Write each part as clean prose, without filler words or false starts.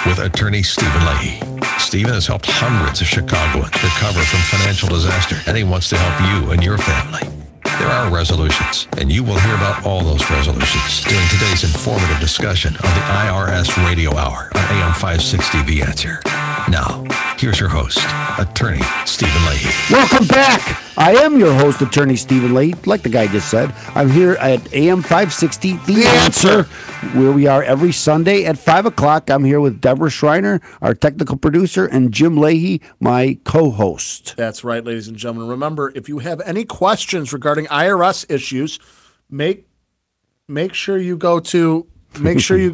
with attorney Stephen Leahy. Stephen has helped hundreds of Chicagoans recover from financial disaster, and he wants to help you and your family. There are resolutions, and you will hear about all those resolutions during today's informative discussion on the IRS Radio Hour on AM 560 The Answer. Now, here's your host, attorney Stephen Leahy. Welcome back. I am your host, attorney Stephen Leahy. Like the guy just said, I'm here at AM 560 The Answer, where we are every Sunday at 5 o'clock. I'm here with Deborah Schreiner, our technical producer, and Jim Leahy, my co-host. That's right, ladies and gentlemen. Remember, if you have any questions regarding IRS issues, make sure you go to,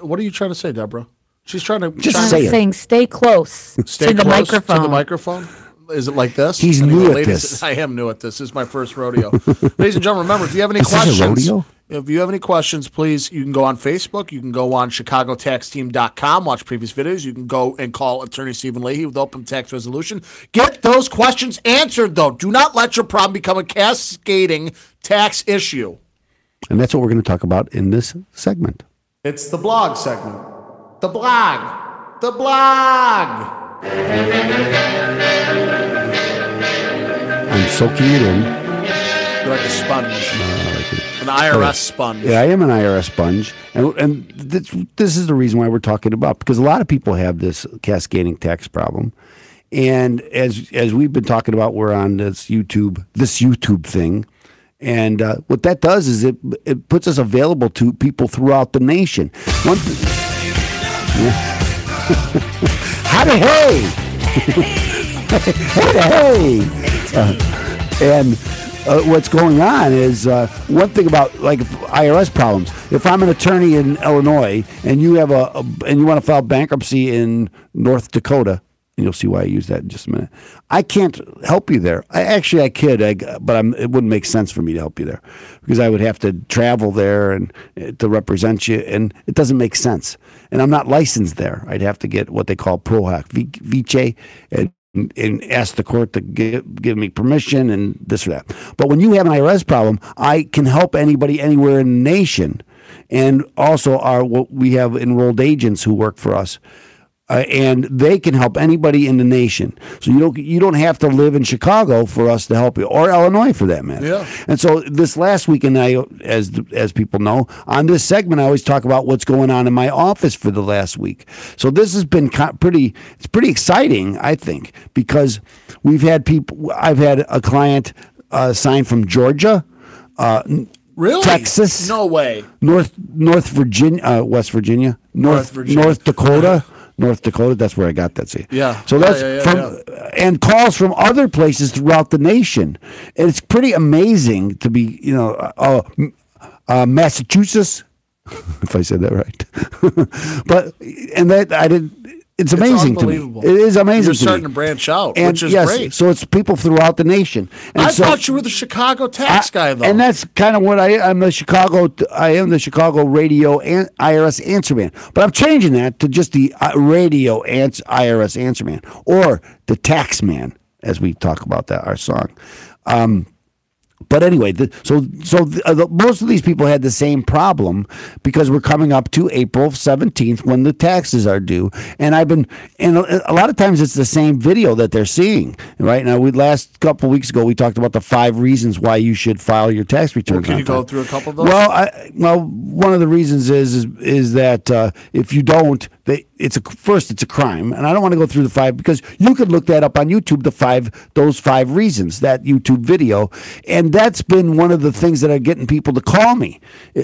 what are you trying to say, Deborah? She's trying to saying stay close to the microphone. To the microphone. Is it like this? He's new at this. I am new at this. This is my first rodeo. Ladies and gentlemen, remember, if you have any Is questions, this a rodeo? If you have any questions, please, you can go on Facebook. You can go on ChicagoTaxTeam.com, watch previous videos. You can go and call attorney Stephen Leahy with open tax resolution. Get those questions answered, though. Do not let your problem become a cascading tax issue. And that's what we're going to talk about in this segment. It's the blog segment. The blog. The blog. I'm soaking it in. You're like a sponge. An IRS sponge. Yeah, I am an IRS sponge. And this is the reason why we're talking about, because a lot of people have this cascading tax problem. And as we've been talking about, we're on this YouTube thing. And what that does is it puts us available to people throughout the nation. Howdy hey! Howdy hey! And what's going on is one thing about like IRS problems. If I'm an attorney in Illinois and you have and you want to file bankruptcy in North Dakota, and you'll see why I use that in just a minute. I can't help you there. I could, but it wouldn't make sense for me to help you there because I would have to travel there and to represent you, and it doesn't make sense. And I'm not licensed there. I'd have to get what they call pro hac vice and ask the court to give me permission and this or that. But when you have an IRS problem, I can help anybody anywhere in the nation, and also we have enrolled agents who work for us. And they can help anybody in the nation. So you don't have to live in Chicago for us to help you, or Illinois for that matter. Yeah. And so this last weekend, as people know, on this segment, I always talk about what's going on in my office for the last week. So this has been pretty exciting, I think, because we've had people. I've had a client sign from Georgia. Really? Texas. No way. North Virginia, West Virginia, North Dakota. North Dakota, that's where I got that. See, yeah. So that's and calls from other places throughout the nation. And it's pretty amazing to be, Massachusetts, if I said that right. But I didn't. It's amazing to me. It is amazing. You're starting to branch out, which is great. So it's people throughout the nation. And I thought you were the Chicago tax guy, though. And that's kind of what I am. I am the Chicago radio and IRS answer man. But I'm changing that to just the radio IRS answer man, or the tax man, as we talk about that, our song. But anyway, most of these people had the same problem because we're coming up to April 17th when the taxes are due. And a lot of times it's the same video that they're seeing. Right now, last couple of weeks ago, we talked about the 5 reasons why you should file your tax returns. Can you go through a couple of those? Well, one of the reasons is that if you don't, it's a crime, and I don't want to go through the 5 because you could look that up on YouTube. Those 5 reasons, that YouTube video, and that's been one of the things that are getting people to call me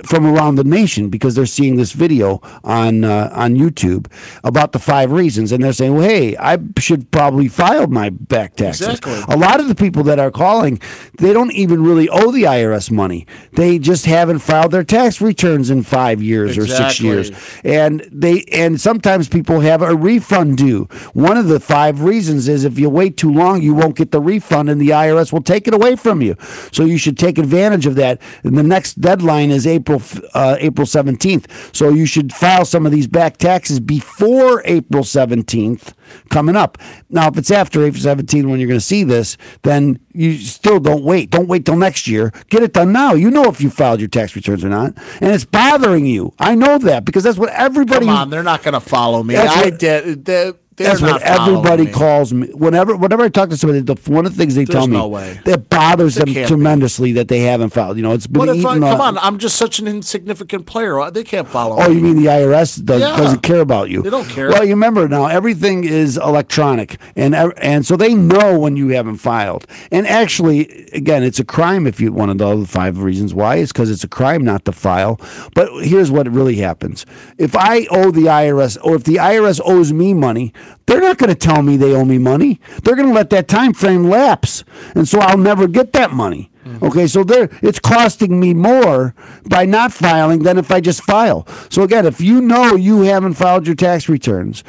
from around the nation because they're seeing this video on YouTube about the 5 reasons, and they're saying, "Well, hey, I should probably file my back taxes." Exactly. A lot of the people that are calling, they don't even really owe the IRS money. They just haven't filed their tax returns in 5 years or 6 years, and sometimes people have a refund due. One of the 5 reasons is if you wait too long, you won't get the refund and the IRS will take it away from you. So you should take advantage of that. And the next deadline is April 17th. So you should file some of these back taxes before April 17th coming up. Now, if it's after April 17 when you're going to see this, then you still don't wait. Don't wait till next year. Get it done now. You know if you filed your tax returns or not, and it's bothering you. I know that because that's what everybody. Come on, they're not going to follow me. That's what everybody calls me. Whenever I talk to somebody, one of the things they tell me that bothers them tremendously that they haven't filed. It's been come on, I'm just such an insignificant player. They can't follow me. Oh, you mean the IRS doesn't care about you? They don't care. Well, you remember now, everything is electronic, and so they know when you haven't filed. And actually, again, it's a crime if you want to know the 5 reasons why. It's because it's a crime not to file. But here's what really happens. If I owe the IRS, or if the IRS owes me money, they're not going to tell me they owe me money. They're going to let that time frame lapse, and so I'll never get that money. Okay, so it's costing me more by not filing than if I just file. So again, if you know you haven't filed your tax returns,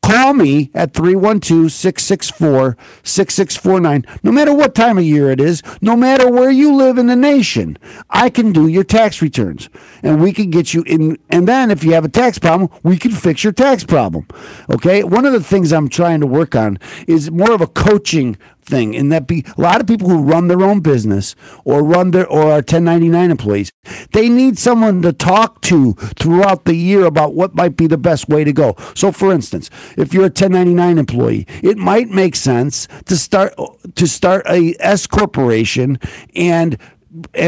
call me at 312-664-6649. No matter what time of year it is, no matter where you live in the nation, I can do your tax returns. And we can get you in. And then if you have a tax problem, we can fix your tax problem. Okay? One of the things I'm trying to work on is more of a coaching thing, in that a lot of people who run their own business or are 1099 employees, they need someone to talk to throughout the year about what might be the best way to go. So for instance, if you're a 1099 employee, it might make sense to start a S corporation and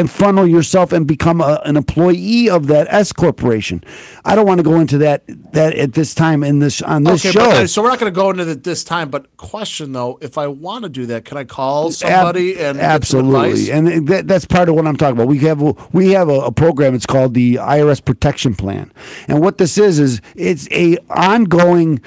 funnel yourself and become an employee of that S corporation. I don't want to go into that at this time on this show. So we're not going to go into it this time. But question though, if I want to do that, can I call somebody and absolutely? Get some advice? And that's part of what I'm talking about. We have a program. It's called the IRS Protection Plan, and what this is it's a ongoing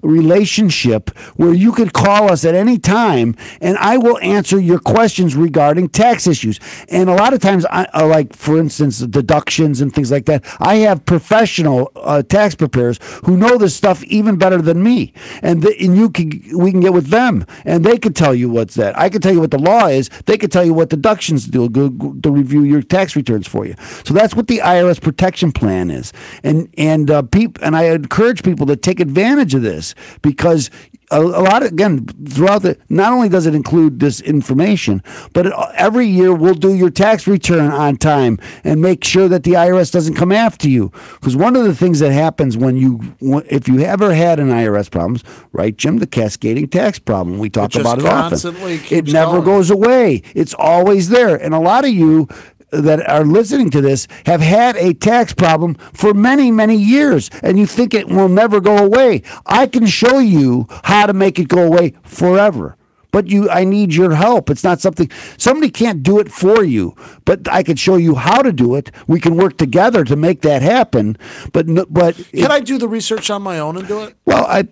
relationship where you could call us at any time and I will answer your questions regarding tax issues. And a lot of times, like for instance, deductions and things like that, I have professional tax preparers who know this stuff even better than me. And we can get with them and they could tell you what's that. I could tell you what the law is. They could tell you what deductions do to review your tax returns for you. So that's what the IRS Protection Plan is. And I encourage people to take advantage of this because a lot of, again, throughout not only does it include this information, but every year we'll do your tax return on time and make sure that the IRS doesn't come after you. Because one of the things that happens if you ever had an IRS problem, right, Jim, the cascading tax problem, we talk about it often. It never goes away. It's always there. And a lot of you that are listening to this have had a tax problem for many, many years, and you think it will never go away. I can show you how to make it go away forever. But I need your help. It's not somebody can't do it for you, but I could show you how to do it. We can work together to make that happen. But can I do the research on my own and do it? Well, I'm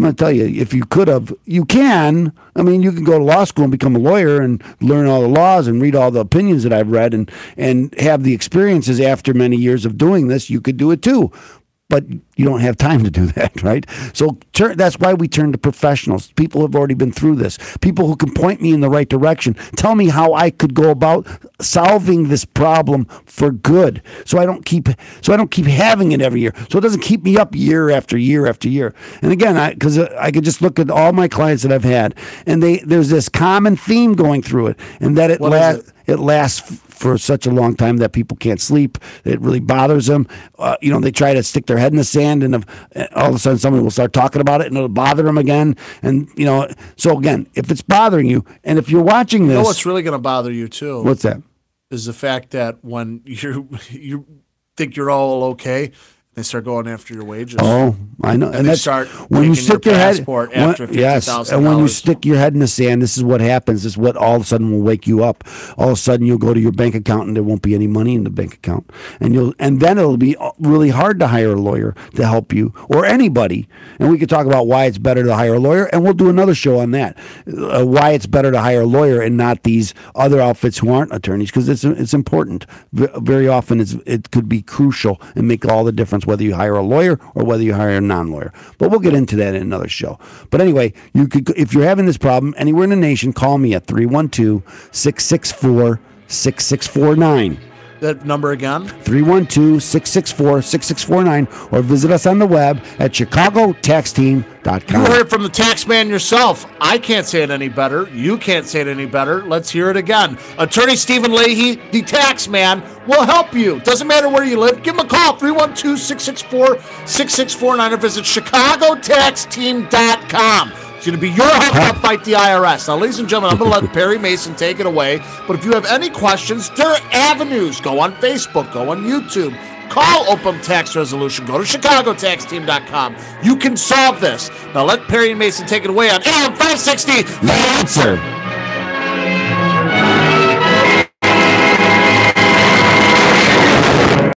going to tell you, if you could have, you can. I mean, you can go to law school and become a lawyer and learn all the laws and read all the opinions that I've read and have the experiences after many years of doing this. You could do it too. But you don't have time to do that, right? So that's why we turn to professionals. People who have already been through this. People who can point me in the right direction. Tell me how I could go about solving this problem for good. So I don't keep having it every year. So it doesn't keep me up year after year after year. And again, because I could just look at all my clients that I've had, and there's this common theme going through it, and that it lasts for such a long time that people can't sleep. It really bothers them. They try to stick their head in the sand, and all of a sudden somebody will start talking about it, and it'll bother them again. And so again, if it's bothering you, and if you're watching this, what's really going to bother you too? What's that? Is the fact that when you think you're all okay, they start going after your wages. Oh, I know. And they start when you stick your head after $50,000. And when you stick your head in the sand, this is what happens. This is what all of a sudden will wake you up. All of a sudden you'll go to your bank account and there won't be any money in the bank account. And then it'll be really hard to hire a lawyer to help you or anybody. And we could talk about why it's better to hire a lawyer, and we'll do another show on that. Why it's better to hire a lawyer and not these other outfits who aren't attorneys, because it's important. Very often it could be crucial and make all the difference whether you hire a lawyer or whether you hire a non-lawyer. But we'll get into that in another show. But anyway, if you're having this problem anywhere in the nation, call me at 312-664-6649. That number again? 312-664-6649, or visit us on the web at chicagotaxteam.com. You heard it from the tax man yourself. I can't say it any better. You can't say it any better. Let's hear it again. Attorney Stephen Leahy, the tax man, will help you. Doesn't matter where you live. Give him a call, 312-664-6649, or visit chicagotaxteam.com. It's going to be your help to fight the IRS. Now, ladies and gentlemen, I'm going to let Perry Mason take it away. But if you have any questions, there are avenues. Go on Facebook. Go on YouTube. Call Open Tax Resolution. Go to chicagotaxteam.com. You can solve this. Now, let Perry Mason take it away on AM 560. The Answer.